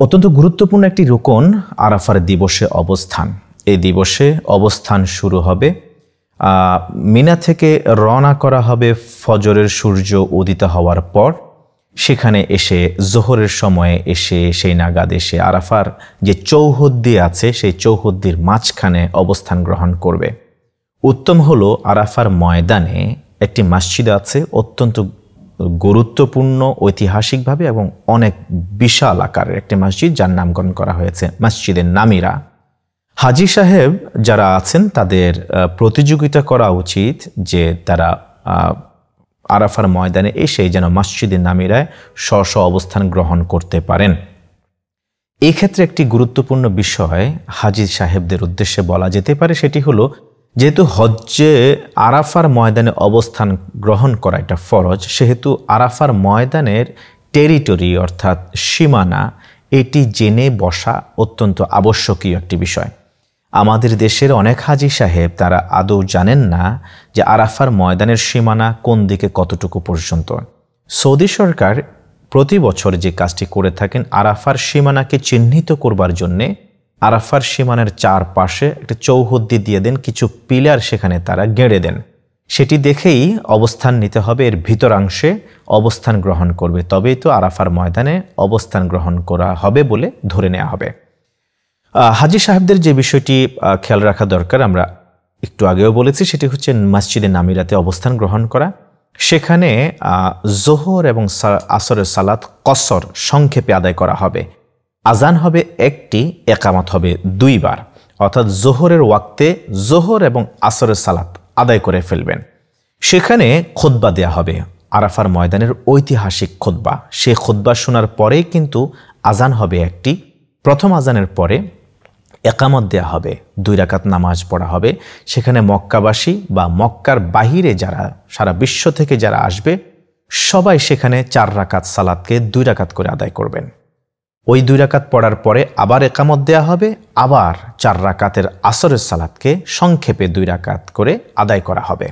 অত্যন্ত গুরুত্বপূর্ণ একটি রুকন আরাফার দিবসে অবস্থান। এই দিবসে অবস্থান শুরু হবে, মিনা থেকে রওনা করা হবে ফজরের সূর্য উদিত হওয়ার পর। সেখানে এসে জোহরের সময়ে এসে সেই নাগাদ এসে আরাফার যে চৌহদ্দি আছে সেই চৌহদ্দির মাঝখানে অবস্থান গ্রহণ করবে। উত্তম হলো আরাফার ময়দানে একটি মসজিদ আছে, অত্যন্ত গুরুত্বপূর্ণ ঐতিহাসিকভাবে এবং অনেক বিশাল আকারের একটি মসজিদ, যার নামকরণ করা হয়েছে মসজিদে নামিরা। হাজী সাহেব যারা আছেন তাদের প্রতিযোগিতা করা উচিত যে তারা আরাফার ময়দানে এসে যেন মসজিদে নামিরায় স্ব অবস্থান গ্রহণ করতে পারেন। এই ক্ষেত্রে একটি গুরুত্বপূর্ণ বিষয় হাজী সাহেবদের উদ্দেশ্যে বলা যেতে পারে, সেটি হলো যেহেতু হজ্জে আরাফার ময়দানে অবস্থান গ্রহণ করা এটা ফরজ, সেহেতু আরাফার ময়দানের টেরিটরি অর্থাৎ সীমানা এটি জেনে বসা অত্যন্ত আবশ্যকীয় একটি বিষয়। আমাদের দেশের অনেক হাজী সাহেব তারা আদৌ জানেন না যে আরাফার ময়দানের সীমানা কোন দিকে কতটুকু পর্যন্ত। সৌদি সরকার প্রতি বছর যে কাজটি করে থাকেন, আরাফার সীমানাকে চিহ্নিত করবার জন্যে আরাফার সীমানার চারপাশে একটা চৌহদ্দি দিয়ে দেন, কিছু পিলার সেখানে তারা গেড়ে দেন। সেটি দেখেই অবস্থান নিতে হবে, এর ভিতরাংশে অবস্থান গ্রহণ করবে, তবেই তো আরাফার ময়দানে অবস্থান গ্রহণ করা হবে বলে ধরে নেওয়া হবে। হাজী সাহেবদের যে বিষয়টি খেয়াল রাখা দরকার, আমরা একটু আগেও বলেছি, সেটি হচ্ছে মসজিদে নামিরাতে অবস্থান গ্রহণ করা। সেখানে জোহর এবং আসরের সালাত কসর সংক্ষেপে আদায় করা হবে। আজান হবে একটি, একামত হবে দুইবার, অর্থাৎ জোহরের ওয়াক্তে জোহর এবং আসরের সালাত আদায় করে ফেলবেন। সেখানে খুতবা দেয়া হবে, আরাফার ময়দানের ঐতিহাসিক খুতবা। সে খুতবা শোনার পরেই কিন্তু আজান হবে একটি। প্রথম আজানের পরে একামত দেয়া হবে, 2 রাকাত নামাজ পড়া হবে। সেখানে মক্কাবাসী বা মক্কার বাহিরে যারা সারা বিশ্ব থেকে যারা আসবে সবাই সেখানে 4 রাকাত সালাতকে 2 রাকাত করে আদায় করবেন। ওই 2 রাকাত পড়ার পরে আবার একামত দেয়া হবে, আবার 4 রাকাতের আসরের সালাতকে সংক্ষেপে 2 রাকাত করে আদায় করা হবে।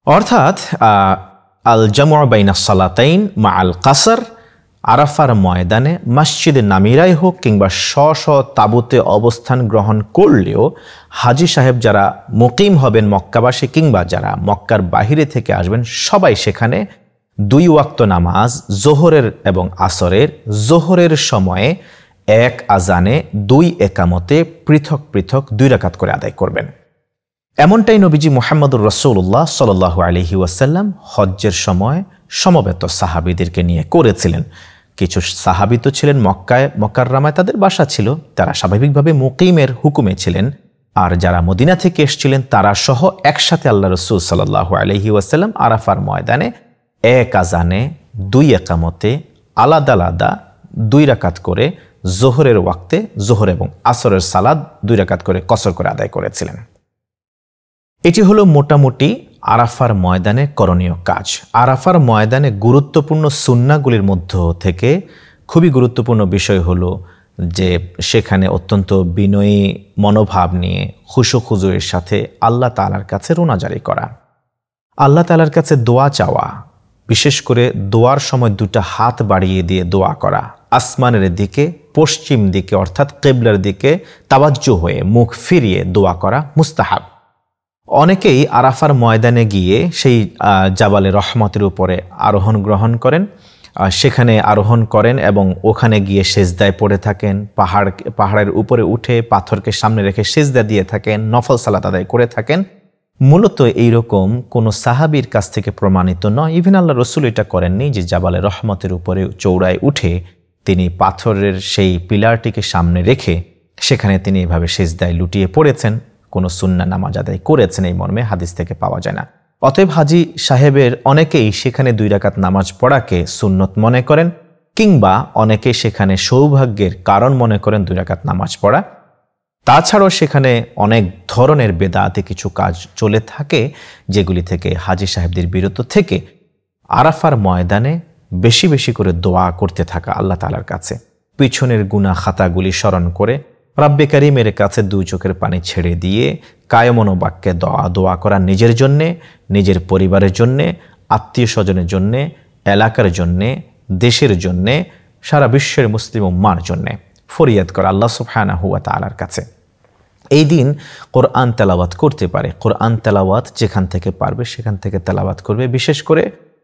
অর্থাৎ আল জামু বাইনা সালাতাইন মা আল কাসর, আরাফার ময়দানে মসজিদে নামিরাই হোক কিংবা স্ব তাবুতে অবস্থান গ্রহণ করলেও হাজী সাহেব যারা মুকিম হবেন মক্কাবাসী কিংবা যারা মক্কার বাহিরে থেকে আসবেন সবাই সেখানে 2 ওয়াক্ত নামাজ জোহরের এবং আসরের, জোহরের সময়ে 1 আজানে 2 একামতে পৃথক পৃথক 2 রাকাত করে আদায় করবেন। এমনটাই নবীজি মুহাম্মদুর রাসূলুল্লাহ সাল্লাল্লাহু আলাইহি ওয়াসাল্লাম হজ্জের সময় সমবেত সাহাবীদেরকে নিয়ে করেছিলেন। কিছু সাহাবী তো ছিলেন মক্কায় মুকাররমায়, তাদের বাসা ছিল, তারা স্বাভাবিকভাবে মুকিমের হুকুমে ছিলেন। আর যারা মদিনা থেকে এসেছিলেন তারা সহ একসাথে আল্লাহ রাসূল সাল্লাল্লাহু আলাইহি ওয়াসাল্লাম আরাফার ময়দানে 1 আজানে 2 একামতে আলাদা আলাদা 2 রাকাত করে জোহরের ওয়াক্তে জোহর এবং আসরের সালাত 2 রাকাত করে কসর করে আদায় করেছিলেন। এটি হলো মোটামুটি আরাফার ময়দানে করণীয় কাজ। আরাফার ময়দানে গুরুত্বপূর্ণ সুন্নাহগুলির মধ্য থেকে খুবই গুরুত্বপূর্ণ বিষয় হলো যে সেখানে অত্যন্ত বিনয়ী মনোভাব নিয়ে খুশু খুজুরের সাথে আল্লাহ তাআলার কাছে রোনাজারি করা, আল্লাহ তাআলার কাছে দোয়া চাওয়া, বিশেষ করে দোয়ার সময় 2টা হাত বাড়িয়ে দিয়ে দোয়া করা, আসমানের দিকে পশ্চিম দিকে অর্থাৎ কিবলার দিকে তাওয়াজ্জু হয়ে মুখ ফিরিয়ে দোয়া করা মুস্তাহাব। অনেকেই আরাফার ময়দানে গিয়ে সেই জাবালে রহমতের উপরে আরোহণ গ্রহণ করেন, সেখানে আরোহণ করেন এবং ওখানে গিয়ে সেজদায় পড়ে থাকেন, পাহাড়ের উপরে উঠে পাথরকে সামনে রেখে সেজদা দিয়ে থাকেন, নফল সালাত আদায় করে থাকেন। মূলত এইরকম কোনো সাহাবীর কাছ থেকে প্রমাণিত নয়। ইভেন আল্লাহ রসুল এটা করেননি যে জাবালে রহমতের উপরে চৌড়ায় উঠে তিনি পাথরের সেই পিলারটিকে সামনে রেখে সেখানে তিনি এভাবে সেজদায় লুটিয়ে পড়েছেন, কোনো সুন্নাহ নামাজ আদায় করেছেন এই মর্মে হাদিস থেকে পাওয়া যায় না। অতএব হাজী সাহেবের অনেকেই সেখানে 2 রাকাত নামাজ পড়াকে সুন্নত মনে করেন, কিংবা অনেকে সেখানে সৌভাগ্যের কারণ মনে করেন 2 রাকাত নামাজ পড়া। তাছাড়াও সেখানে অনেক ধরনের বেদাতে কিছু কাজ চলে থাকে যেগুলি থেকে হাজী সাহেবদের বিরত থেকে আরাফার ময়দানে বেশি বেশি করে দোয়া করতে থাকা আল্লাহ তাআলার কাছে, পিছনের গুনাহ খাতাগুলি স্মরণ করে রব্বে কারীমের কাছে 2 চোখের পানি ছেড়ে দিয়ে কায়মনোবাক্যে দোয়া করা, নিজের জন্যে, নিজের পরিবারের জন্যে, আত্মীয় স্বজনের জন্যে, এলাকার জন্যে, দেশের জন্যে, সারা বিশ্বের মুসলিম উম্মার জন্য ফরিয়াদ করা আল্লাহ সুবহানাহু ওয়া তাআলার কাছে। এই দিন কোরআন তেলাওয়াত করতে পারে। কোরআন তেলাওয়াত যেখান থেকে পারবে সেখান থেকে তেলাওয়াত করবে। বিশেষ করে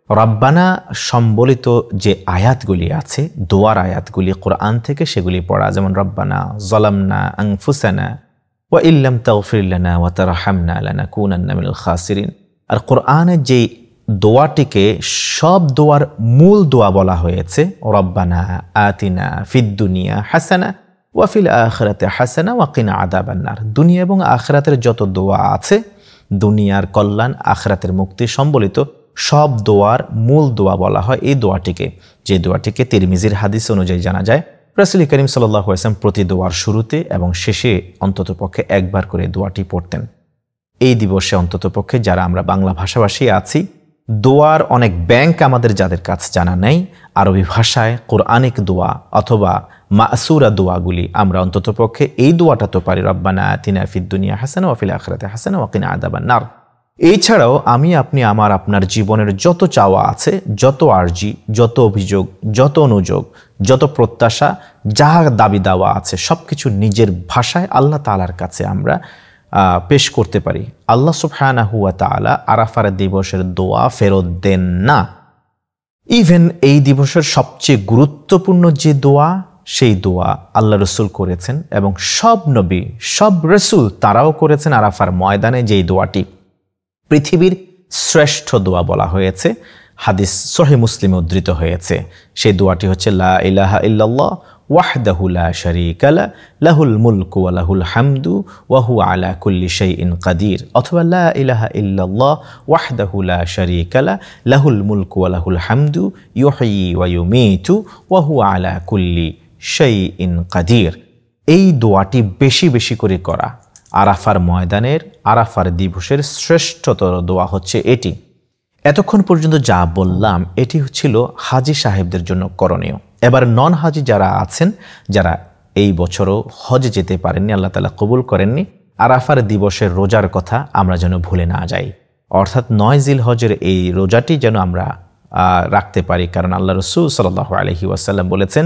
রব্বানা সম্বলিত যে আয়াতগুলি আছে, দোয়ার আয়াতগুলি কোরআন থেকে, সেগুলি পড়া, যেমন রব্বানা যালামনা আনফুসানা ওয়া ইল্লাম তাগফির লানা ওয়া তারহামনা লানাকুনান্না মিনাল খাসিরিন। আর কোরআনের যেই দোয়াটিকে সব দোয়ার মূল দোয়া বলা হয়েছে, রব্বানা আতিনা ফিদ দুনিয়া হাসানা ওয়া ফিল আখিরাতি হাসানা ওয়া কিনা আযাবান নার। দুনিয়া এবং আখিরাতের যত দোয়া আছে, দুনিয়ার কল্যাণ আখিরাতের মুক্তি সম্বলিত সব দোয়ার মূল দোয়া বলা হয় এই দোয়াটিকে, যে দোয়াটিকে তিরমিজির হাদিস অনুযায়ী জানা যায় রাসূল করিম সাল্লাল্লাহু আলাইহি ওয়াসাল্লাম প্রতি দোয়ার শুরুতে এবং শেষে অন্ততপক্ষে একবার করে দোয়াটি পড়তেন। এই দিবসে অন্ততপক্ষে যারা আমরা বাংলা ভাষাভাষী আছি, দোয়ার অনেক ব্যাংক আমাদের যাদের কাছে জানা নেই, আরবি ভাষায় কোরআনিক দোয়া অথবা মাসুরা দোয়াগুলি আমরা অন্ততপক্ষে এই দোয়াটা তো পারি, রব্বানা আতিনা ফিদ দুনিয়া হাসানা ওয়া ফিল আখিরাতি হাসানা ওয়া কিনা আযাবান নার। এছাড়াও আমি আপনি আমার আপনার জীবনের যত চাওয়া আছে, যত আরজি, যত অভিযোগ, যত অনুযোগ, যত প্রত্যাশা, যা দাবি দাওয়া আছে, সব কিছু নিজের ভাষায় আল্লাহ তাআলার কাছে আমরা পেশ করতে পারি। আল্লাহ সুবহানাহু ওয়া তাআলা আরাফার দিবসের দোয়া ফেরত দেন না। ইভেন এই দিবসের সবচেয়ে গুরুত্বপূর্ণ যে দোয়া, সেই দোয়া আল্লাহ রসুল করেছেন এবং সব নবী, সব রসুল তারাও করেছেন আরাফার ময়দানে। যেই দোয়াটি পৃথিবীর শ্রেষ্ঠ দোয়া বলা হয়েছে, হাদিস সহিহ মুসলিমে উদ্ধৃত হয়েছে, সেই দোয়াটি হচ্ছে লা ইলাহা ইল্লাল্লাহ ওয়াহদাহু লা শারীকা লাহু লাহুল মুলকু ওয়া লাহুল হামদু ওয়া হুয়া আলা কুল্লি শাইইন কাদির, অথবা লা ইলাহা ইল্লাল্লাহ ওয়াহদাহু লা শারীকা লাহু লাহুল মুলকু ওয়া লাহুল হামদু ইউহয়ি ওয়া ইউমীতু ওয়া হুয়া আলা কুল্লি শাইইন কাদির। এই দোয়াটি বেশি বেশি করে করা। আরাফার ময়দানের, আরাফার দিবসের শ্রেষ্ঠতর দোয়া হচ্ছে এটি। এতক্ষণ পর্যন্ত যা বললাম এটি ছিল হাজি সাহেবদের জন্য করণীয়। এবার নন হাজি যারা আছেন, যারা এই বছরও হজে যেতে পারেননি, আল্লাহ তাআলা কবুল করেননি, আরাফার দিবসের রোজার কথা আমরা যেন ভুলে না যাই। অর্থাৎ ৯ জিলহজের এই রোজাটি যেন আমরা রাখতে পারি, কারণ আল্লাহ রাসূল সাল্লাল্লাহু আলাইহি ওয়াসাল্লাম বলেছেন,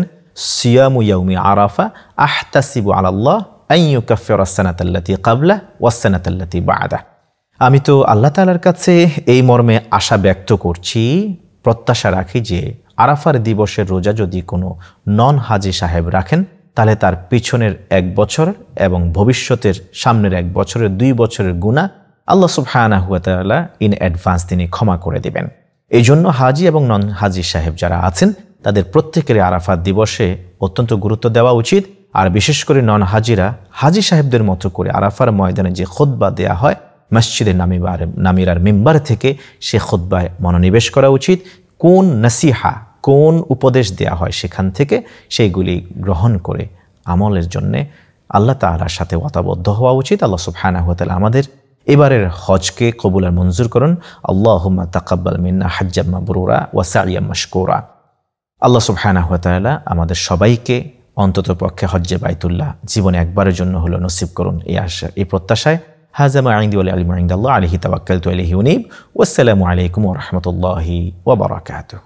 সিয়ামু ইয়াউমি আরাফা আহতাসিবু আলাল্লাহ আন ইউকাফিরা আস-সানাতাল্লাতী ক্বাবলা ওয়াস-সানাতাল্লাতী বা'দা। আমি তো আল্লাহ তাআলার কাছে এই মর্মে আশা ব্যক্ত করছি, প্রত্যাশা রাখি যে আরাফার দিবসের রোজা যদি কোনো নন হাজি সাহেব রাখেন, তাহলে তার পিছনের 1 বছর এবং ভবিষ্যতের সামনের 1 বছরের 2 বছরের গুনাহ আল্লাহ সুবহানাহু ওয়া তাআলা ইন অ্যাডভান্স তিনি ক্ষমা করে দিবেন। এই জন্য হাজি এবং নন হাজি সাহেব যারা আছেন, তাদের প্রত্যেকের আরাফাত দিবসে অত্যন্ত গুরুত্ব দেওয়া উচিত। আর বিশেষ করে নন হাজিরা হাজি সাহেবদের মতো করে আরাফার ময়দানে যে খুতবা দেয়া হয় মসজিদে নামিরার মিম্বার থেকে, সে খুতবায় মনোনিবেশ করা উচিত। কোন নসিহা, কোন উপদেশ দেয়া হয় সেখান থেকে সেইগুলি গ্রহণ করে আমলের জন্যে আল্লাহ তাআলার সাথে ওয়াতাবদ্ধ হওয়া উচিত। আল্লাহ সুবহানাহু ওয়া তাআলা আমাদের এবারের হজকে কবুল আর মঞ্জুর করুন। আল্লাহুম্মা তাকাব্বাল মিন্না হাজ্জাম মাবরুরা ওয়া সাইয়াম মাশকুরা। আল্লাহ সুবহানাহু ওয়া তাআলা আমাদের সবাইকে অন্তত পক্ষে হজ্জে বাইতুল্লাহ জীবনে একবারের জন্য হলো নসিব করুন, এই আশা, এই প্রত্যাশায় হাযা মা ইনদি ওয়া ইলমু ইনদাল্লাহ আলাইহি তাওয়াক্কালতু আলাইহি উনীব। ওয়াসসালামু আলাইকুম ওয়া রাহমাতুল্লাহি ওয়া বারাকাতুহু।